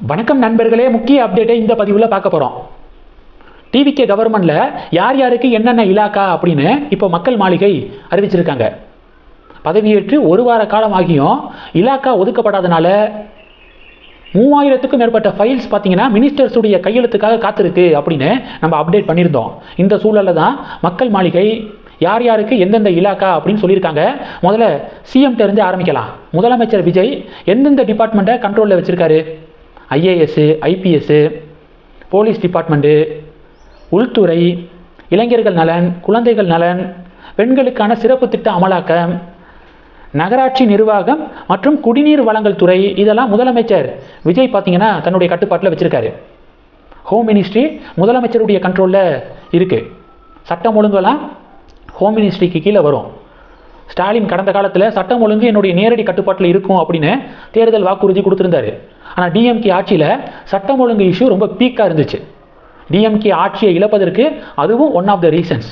வணக்கம் நண்பர்களே, முக்கிய அப்டேட்டை இந்த பதிவில் பார்க்க போகிறோம். டிவிகே கவர்மெண்ட்டில் யார் யாருக்கு என்னென்ன இலாக்கா அப்படின்னு இப்போ மக்கள் மாளிகை அறிவிச்சிருக்காங்க. பதவியேற்று ஒரு வார காலம் ஆகியும் இலாக்கா ஒதுக்கப்படாதனால 3000க்கும் மேற்பட்ட ஃபைல்ஸ் பார்த்தீங்கன்னா மினிஸ்டர்ஸுடைய கையெழுத்துக்காக காத்திருக்கு அப்படின்னு நம்ம அப்டேட் பண்ணியிருந்தோம். இந்த சூழலில் தான் மக்கள் மாளிகை யார் யாருக்கு எந்தெந்த இலாக்கா அப்படின்னு சொல்லியிருக்காங்க. முதல்ல சிஎம்கிட்ட இருந்து ஆரம்பிக்கலாம். முதலமைச்சர் விஜய் எந்தெந்த டிபார்ட்மெண்ட்டை கண்ட்ரோலில் வச்சுருக்காரு? ஐஏஎஸ், ஐபிஎஸ், போலீஸ் டிபார்ட்மெண்ட்டு, உள்துறை, இளைஞர்கள் நலன், குழந்தைகள் நலன், பெண்களுக்கான சிறப்பு திட்ட அமலாக்கம், நகராட்சி நிர்வாகம் மற்றும் குடிநீர் வழங்கல் துறை, இதெல்லாம் முதலமைச்சர் விஜய் பார்த்தீங்கன்னா தன்னுடைய கட்டுப்பாட்டில் வச்சுருக்காரு. ஹோம் மினிஸ்ட்ரி முதலமைச்சருடைய கண்ட்ரோலில் இருக்குது. சட்டம் ஒழுங்கெல்லாம் ஹோம் மினிஸ்ட்ரிக்கு கீழே வரும். ஸ்டாலின் கடந்த காலத்தில் சட்டம் ஒழுங்கு என்னுடைய நேரடி கட்டுப்பாட்டில் இருக்கும் அப்படின்னு தேர்தல் வாக்குறுதி கொடுத்துருந்தாரு. ஆனால் டிஎம்கே ஆட்சியில் சட்டம் ஒழுங்கு இஷ்யூ ரொம்ப பீக்காக இருந்துச்சு. டிஎம்கே ஆட்சியை இழப்பதற்கு அதுவும் ஒன் ஆஃப் த ரீசன்ஸ்.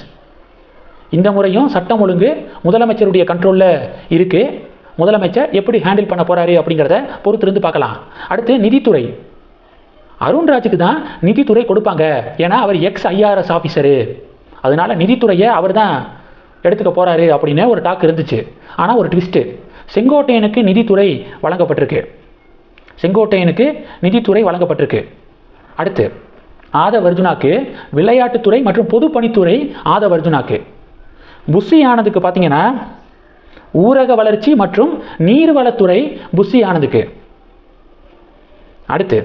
இந்த முறையும் சட்டம் ஒழுங்கு முதலமைச்சருடைய கண்ட்ரோலில் இருக்குது. முதலமைச்சர் எப்படி ஹேண்டில் பண்ண போகிறாரு அப்படிங்கிறத பொறுத்திருந்து பார்க்கலாம். அடுத்து நிதித்துறை. அருண்ராஜுக்கு தான் நிதித்துறை கொடுப்பாங்க. ஏன்னா அவர் IRS ஆஃபீஸரு. அதனால நிதித்துறையை அவர் தான் எடுத்துக்க போகிறாரு அப்படின்னு ஒரு டாக் இருந்துச்சு. ஆனால் ஒரு ட்விஸ்ட்டு, செங்கோட்டையனுக்கு நிதித்துறை வழங்கப்பட்டிருக்கு. அடுத்து ஆதவ் அர்ஜுனாக்கு விளையாட்டுத்துறை மற்றும் பொதுப்பணித்துறை ஆதவ் அர்ஜுனாக்கு. புஷி ஆனந்துக்கு பார்த்தீங்கன்னா ஊரக வளர்ச்சி மற்றும் நீர்வளத்துறை புஷி ஆனந்துக்கு. அடுத்து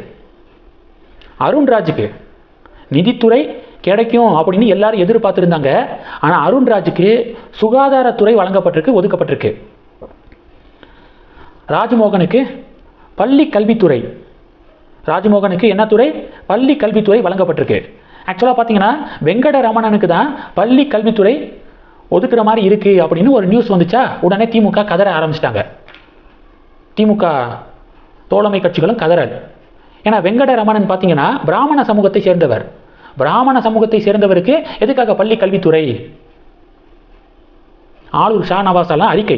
அருண்ராஜுக்கு நிதித்துறை கிடைக்கும் அப்படின்னு எல்லாரும் எதிர்பார்த்துருந்தாங்க. ஆனால் அருண்ராஜுக்கு சுகாதாரத்துறை ஒதுக்கப்பட்டிருக்கு. ராஜ்மோகனுக்கு பள்ளி கல்வித்துறை. ராஜ்மோகனுக்கு என்ன துறை? பள்ளி கல்வித்துறை வழங்கப்பட்டிருக்கு. ஆக்சுவலாக பார்த்தீங்கன்னா வெங்கடரமணனுக்கு தான் பள்ளி கல்வித்துறை ஒதுக்குற மாதிரி இருக்குது அப்படின்னு ஒரு நியூஸ் வந்துச்சா, உடனே திமுக கதற ஆரம்பிச்சிட்டாங்க. திமுக தோழமை கட்சிகளும் கதறல். ஏன்னா வெங்கடரமணன் பார்த்தீங்கன்னா பிராமண சமூகத்தை சேர்ந்தவர். பிராமண சமூகத்தை சேர்ந்தவருக்கு எதுக்காக பள்ளி கல்வித்துறை? ஆளூர் ஷாநவாஸெல்லாம் அறிக்கை,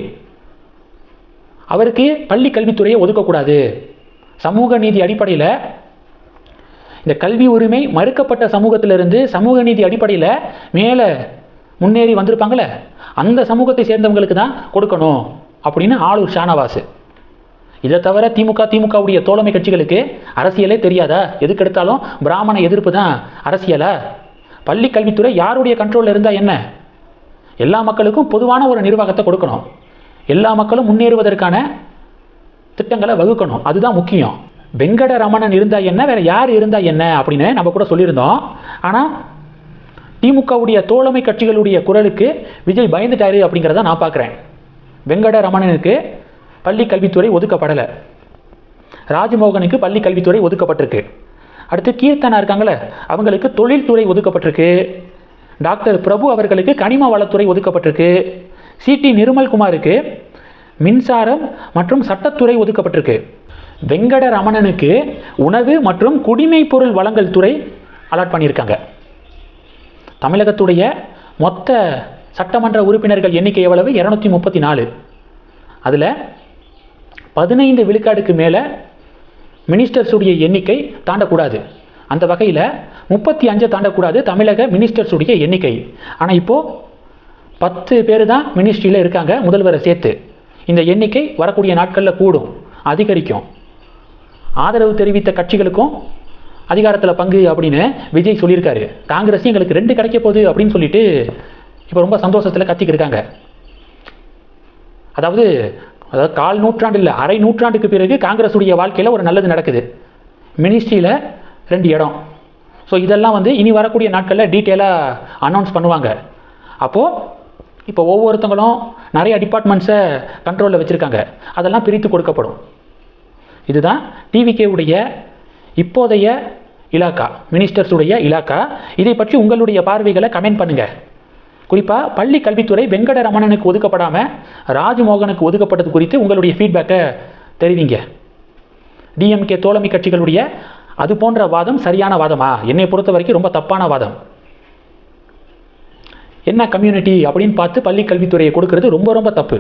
அவருக்கு பள்ளி கல்வித்துறையை ஒதுக்கக்கூடாது. சமூக நீதி அடிப்படையில் இந்த கல்வி உரிமை மறுக்கப்பட்ட சமூகத்திலிருந்து சமூக நீதி அடிப்படையில் மேலே முன்னேறி வந்திருப்பாங்களே, அந்த சமூகத்தை சேர்ந்தவங்களுக்கு தான் கொடுக்கணும் அப்படின்னு ஆளூர் ஷாநவாஸ். இதை தவிர திமுகவுடைய தோழமை கட்சிகளுக்கு அரசியலே தெரியாதா? எதுக்கு எடுத்தாலும் பிராமண எதிர்ப்பு தான் அரசியலா? பள்ளி கல்வித்துறை யாருடைய கண்ட்ரோலில் இருந்தால் என்ன? எல்லா மக்களுக்கும் பொதுவான ஒரு நிர்வாகத்தை கொடுக்கணும். எல்லா மக்களும் முன்னேறுவதற்கான திட்டங்களை வகுக்கணும். அதுதான் முக்கியம். வெங்கடரமணன் இருந்தால் என்ன, வேற யார் இருந்தால் என்ன அப்படின்னு நம்ம கூட சொல்லியிருந்தோம். ஆனால் திமுகவுடைய தோழமை கட்சிகளுடைய குரலுக்கு விஜய் பயந்துட்டாரு அப்படிங்கிறத நான் பார்க்குறேன். வெங்கடரமணனுக்கு பள்ளி கல்வித்துறை ஒதுக்கப்படலை. ராஜ்மோகனுக்கு பள்ளி கல்வித்துறை ஒதுக்கப்பட்டிருக்கு. அடுத்து கீர்த்தனா இருக்காங்களே, அவங்களுக்கு தொழில்துறை ஒதுக்கப்பட்டிருக்கு. டாக்டர் பிரபு அவர்களுக்கு கனிம வளத்துறை ஒதுக்கப்பட்டிருக்கு. சிடி நிர்மல்குமாருக்கு மின்சாரம் மற்றும் சட்டத்துறை ஒதுக்கப்பட்டிருக்கு. வெங்கடரமணனுக்கு உணவு மற்றும் குடிமைப் பொருள் வழங்கல் துறை அலாட் பண்ணியிருக்காங்க. தமிழகத்துடைய மொத்த சட்டமன்ற உறுப்பினர்கள் எண்ணிக்கை எவ்வளவு? 234. அதில் 15 விழுக்காடுக்கு மேலே மினிஸ்டர்ஸுடைய எண்ணிக்கை தாண்டக்கூடாது. அந்த வகையில் 35 தாண்டக்கூடாது தமிழக மினிஸ்டர்ஸுடைய எண்ணிக்கை. ஆனால் இப்போது 10 பேர் தான் மினிஸ்ட்ரியில் இருக்காங்க, முதல்வரை சேர்த்து. இந்த எண்ணிக்கை வரக்கூடிய நாட்களில் கூடும், அதிகரிக்கும். ஆதரவு தெரிவித்த கட்சிகளுக்கும் அதிகாரத்தில் பங்கு அப்படின்னு விஜய் சொல்லியிருக்காரு. காங்கிரஸ் எங்களுக்கு 2 கிடைக்க போகுது அப்படின்னு சொல்லிட்டு இப்போ ரொம்ப சந்தோஷத்தில் கத்திக்கிருக்காங்க. அதாவது கால் நூற்றாண்டு இல்லை, அரை நூற்றாண்டுக்கு பிறகு காங்கிரஸுடைய வாழ்க்கையில் ஒரு நல்லது நடக்குது. மினிஸ்ட்ரியில் 2 இடம். ஸோ இதெல்லாம் இனி வரக்கூடிய நாட்களில் டீட்டெயிலாக அனௌன்ஸ் பண்ணுவாங்க. அப்போது இப்போ ஒவ்வொருத்தங்களும் நிறைய டிபார்ட்மெண்ட்ஸை கண்ட்ரோலில் வச்சுருக்காங்க, அதெல்லாம் பிரித்து கொடுக்கப்படும். இதுதான் டிவிகேவுடைய இப்போதைய இலாக்கா, மினிஸ்டர்ஸுடைய இலாக்கா. இதை பற்றி உங்களுடைய பார்வைகளை கமெண்ட் பண்ணுங்கள். குறிப்பாக பள்ளி கல்வித்துறை வெங்கடரமணனுக்கு ஒதுக்கப்படாமல் ராஜ்மோகனுக்கு ஒதுக்கப்பட்டது குறித்து உங்களுடைய ஃபீட்பேக்கை தெரிவிங்க. டிஎம்கே தோழமை கட்சிகளுடைய அது போன்ற வாதம் சரியான வாதமா? என்னை பொறுத்த வரைக்கும் ரொம்ப தப்பான வாதம். என்ன கம்யூனிட்டி அப்படின்னு பார்த்து பள்ளி கல்வித்துறையை கொடுக்கறது ரொம்ப ரொம்ப தப்பு.